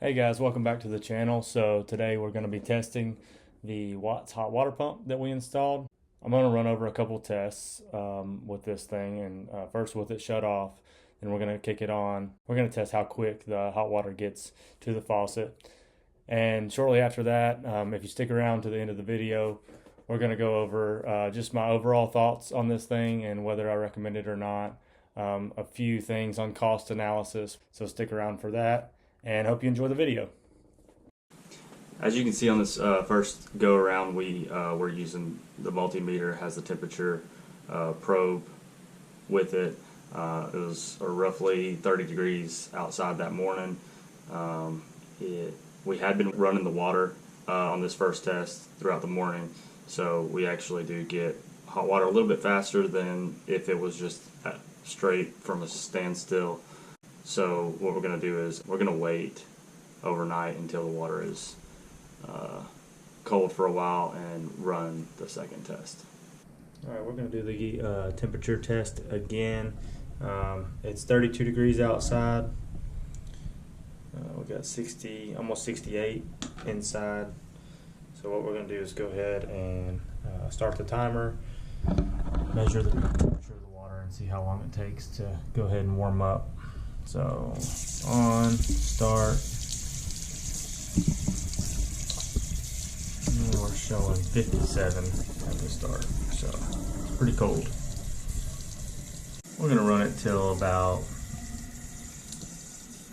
Hey guys, welcome back to the channel. So today we're going to be testing the Watts hot water pump that we installed. I'm going to run over a couple tests with this thing, and first with it shut off, then we're going to kick it on. We're going to test how quick the hot water gets to the faucet. And shortly after that, if you stick around to the end of the video, we're going to go over just my overall thoughts on this thing and whether I recommend it or not. A few things on cost analysis, so stick around for that and hope you enjoy the video. As you can see on this first go around, we're using the multimeter, has the temperature probe with it. It was roughly 30 degrees outside that morning. We had been running the water on this first test throughout the morning, so we actually do get hot water a little bit faster than if it was just straight from a standstill. So what we're going to do is we're going to wait overnight until the water is cold for a while and run the second test. Alright, we're going to do the temperature test again. It's 32 degrees outside. We got 60, almost 68 inside. So what we're going to do is go ahead and start the timer, measure the temperature of the water, and see how long it takes to go ahead and warm up. So on, start, and we're showing 57 at the start, so it's pretty cold. We're going to run it till about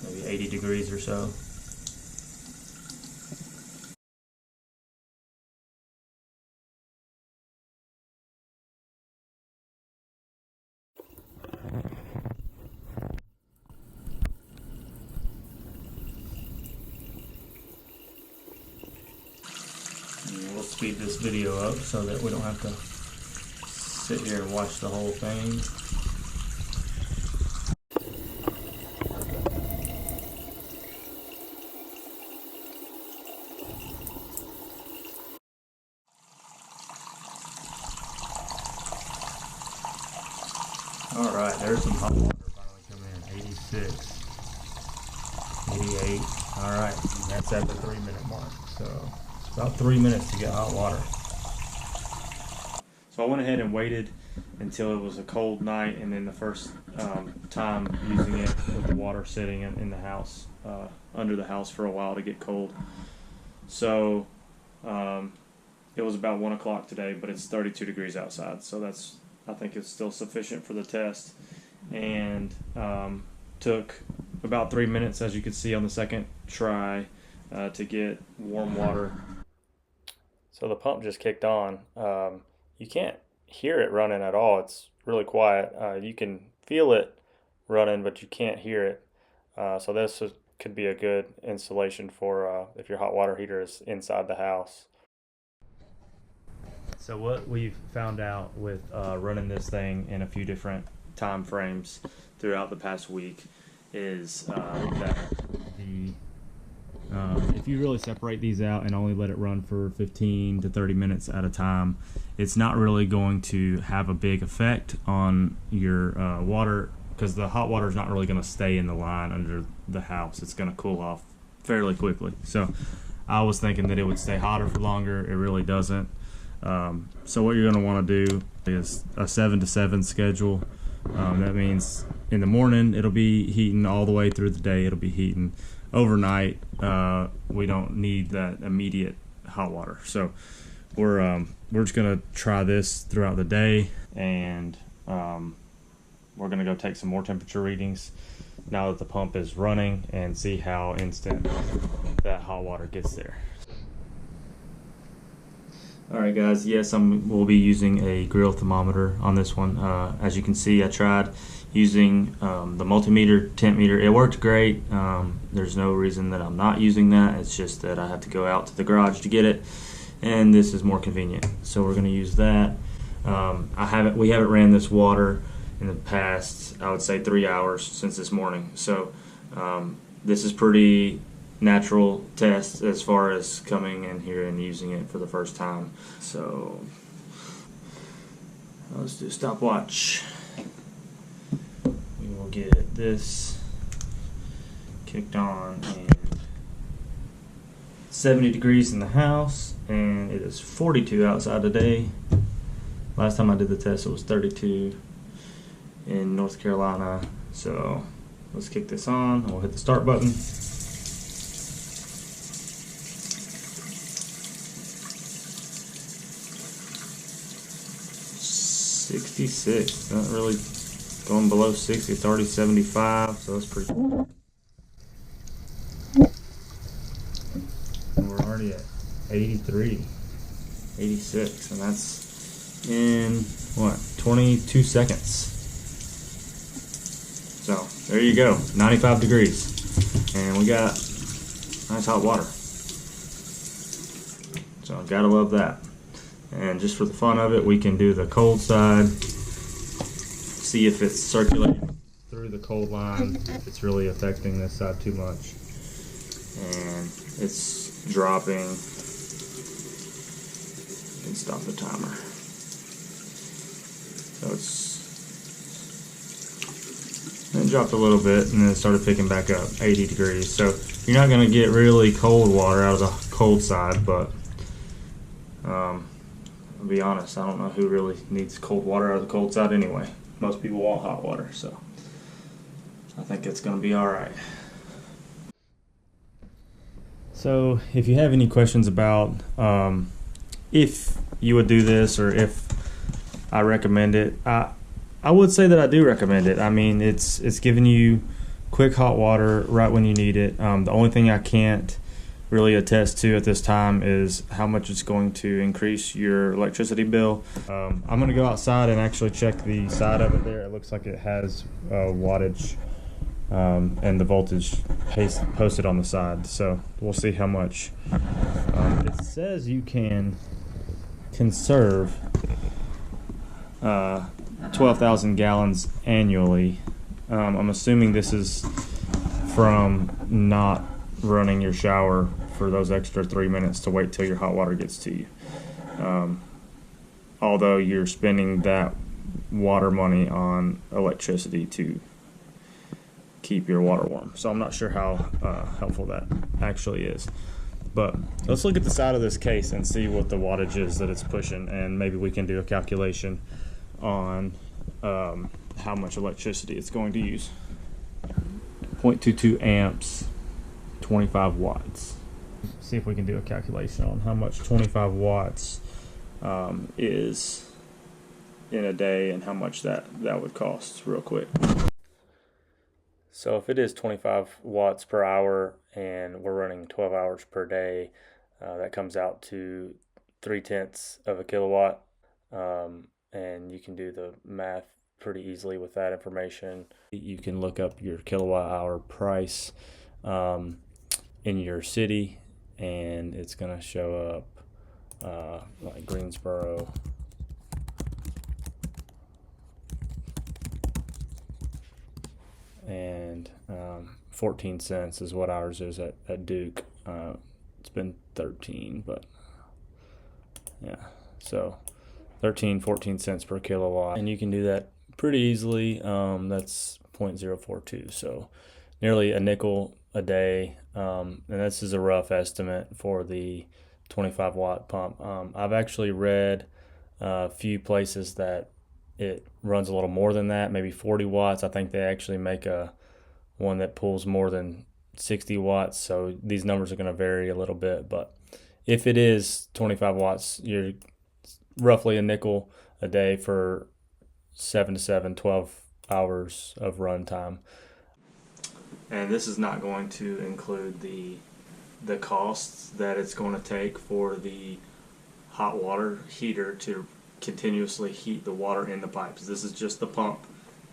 maybe 80 degrees or so. We'll speed this video up so that we don't have to sit here and watch the whole thing. Alright, there's some hot water finally coming in. 86, 88. Alright, that's at the 3-minute mark. So about 3 minutes to get hot water. So I went ahead and waited until it was a cold night, and then the first time using it with the water sitting in the house, under the house for a while to get cold. So it was about 1 o'clock today, but it's 32 degrees outside, so I think it's still sufficient for the test. And took about 3 minutes, as you can see on the second try, to get warm water. So the pump just kicked on. You can't hear it running at all. It's really quiet. You can feel it running, but you can't hear it. So this could be a good installation for if your hot water heater is inside the house. So what we've found out with running this thing in a few different time frames throughout the past week is that if you really separate these out and only let it run for 15 to 30 minutes at a time, it's not really going to have a big effect on your water, because the hot water is not really going to stay in the line under the house. It's going to cool off fairly quickly. So I was thinking that it would stay hotter for longer. It really doesn't. So what you're going to want to do is a 7 to 7 schedule. That means in the morning it'll be heating all the way through the day. It'll be heating overnight. We don't need that immediate hot water. So we're just going to try this throughout the day, and we're going to go take some more temperature readings now that the pump is running and see how instant that hot water gets there. Alright guys, yes, we'll be using a grill thermometer on this one. As you can see, I tried using the multimeter temp meter. It worked great. There's no reason that I'm not using that. It's just that I have to go out to the garage to get it, and this is more convenient. So we're going to use that. We haven't ran this water in the past, I would say 3 hours since this morning. So this is pretty natural test as far as coming in here and using it for the first time. So let's do a stopwatch. We will get this kicked on and 70 degrees in the house, and it is 42 outside today. Last time I did the test, it was 32 in North Carolina. So let's kick this on. We'll hit the start button. 66. Not really going below 60. It's already 75, so that's pretty cool. And we're already at 83, 86, and that's in what, 22 seconds. So there you go, 95 degrees, and we got nice hot water. So gotta love that. And just for the fun of it, we can do the cold side, see if it's circulating through the cold line, if it's really affecting this side too much. And it's dropping. You can stop the timer. So it dropped a little bit and then it started picking back up, 80 degrees. So you're not going to get really cold water out of the cold side, but I'll be honest, I don't know who really needs cold water out of the cold side anyway. Most people want hot water, so I think it's going to be alright. So if you have any questions about if you would do this or if I recommend it, I would say that I do recommend it. I mean, it's giving you quick hot water right when you need it. The only thing I can't really attest to at this time is how much it's going to increase your electricity bill. I'm going to go outside and actually check the side of it there. It looks like it has wattage and the voltage posted on the side, so we'll see how much. It says you can conserve 12,000 gallons annually. I'm assuming this is from not running your shower for those extra 3 minutes to wait till your hot water gets to you. Although you're spending that water money on electricity to keep your water warm. So I'm not sure how helpful that actually is. But let's look at the side of this case and see what the wattage is that it's pushing, and maybe we can do a calculation on how much electricity it's going to use. 0.22 amps, 25 watts. See if we can do a calculation on how much 25 watts is in a day and how much that would cost real quick. So if it is 25 watts per hour and we're running 12 hours per day, that comes out to 0.3 of a kilowatt. And you can do the math pretty easily with that information. You can look up your kilowatt hour price in your city, and it's going to show up like Greensboro. And 14 cents is what ours is at Duke. It's been 13, but yeah, so 14 cents per kilowatt, and you can do that pretty easily. That's 0.042, so nearly a nickel a day, and this is a rough estimate for the 25 watt pump. I've actually read a few places that it runs a little more than that, maybe 40 watts. I think they actually make one that pulls more than 60 watts, so these numbers are going to vary a little bit, but if it is 25 watts, you're roughly a nickel a day for 12 hours of run time. And this is not going to include the costs that it's going to take for the hot water heater to continuously heat the water in the pipes. This is just the pump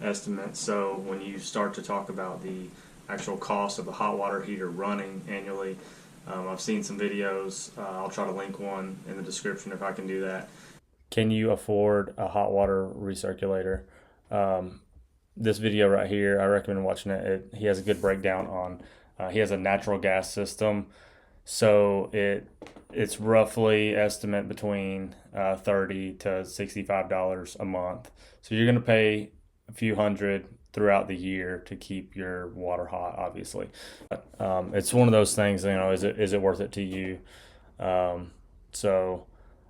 estimate. So when you start to talk about the actual cost of the hot water heater running annually, I've seen some videos. I'll try to link one in the description if I can do that. Can you afford a hot water recirculator? This video right here, I recommend watching it. He has a good breakdown on, he has a natural gas system. So it's roughly estimate between $30 to $65 a month. So you're going to pay a few hundred throughout the year to keep your water hot, obviously. It's one of those things, is it worth it to you? So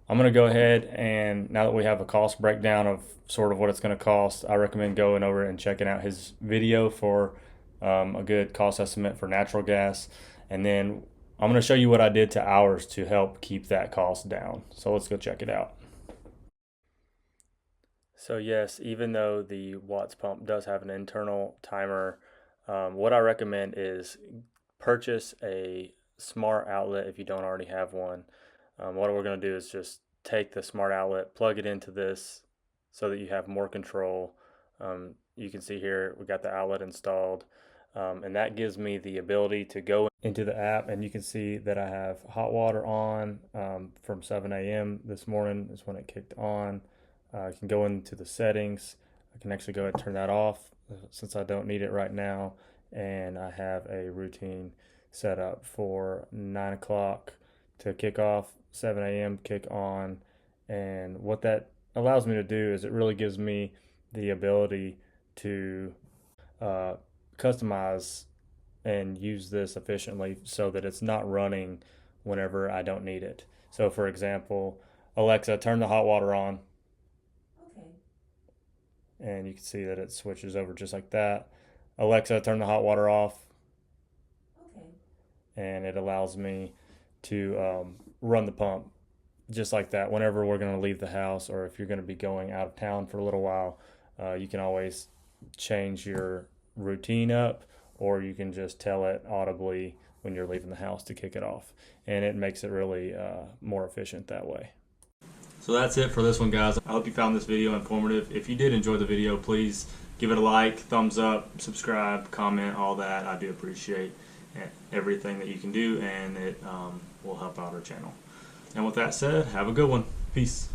I'm going to go ahead, and now that we have a cost breakdown of sort of what it's going to cost, I recommend going over and checking out his video for a good cost estimate for natural gas. And then I'm going to show you what I did to ours to help keep that cost down. So let's go check it out. So yes, even though the Watts pump does have an internal timer, what I recommend is purchase a smart outlet if you don't already have one. What we're going to do is just take the smart outlet, plug it into this so that you have more control. You can see here we got the outlet installed, and that gives me the ability to go into the app, and you can see that I have hot water on from 7 a.m. this morning is when it kicked on. I can go into the settings. I can actually go ahead and turn that off since I don't need it right now, and I have a routine set up for 9 o'clock to kick off, 7 a.m. kick on. And what that allows me to do is it really gives me the ability to customize and use this efficiently so that it's not running whenever I don't need it. So for example, Alexa, turn the hot water on. Okay. And you can see that it switches over just like that. Alexa, turn the hot water off. Okay. And it allows me to run the pump just like that whenever we're going to leave the house, or if you're going to be going out of town for a little while. You can always change your routine up, or you can just tell it audibly when you're leaving the house to kick it off, and it makes it really more efficient that way. So that's it for this one, guys. I hope you found this video informative. If you did enjoy the video, please give it a like, thumbs up, subscribe, comment, all that. I do appreciate everything that you can do, and it will help out our channel. And with that said, have a good one. Peace.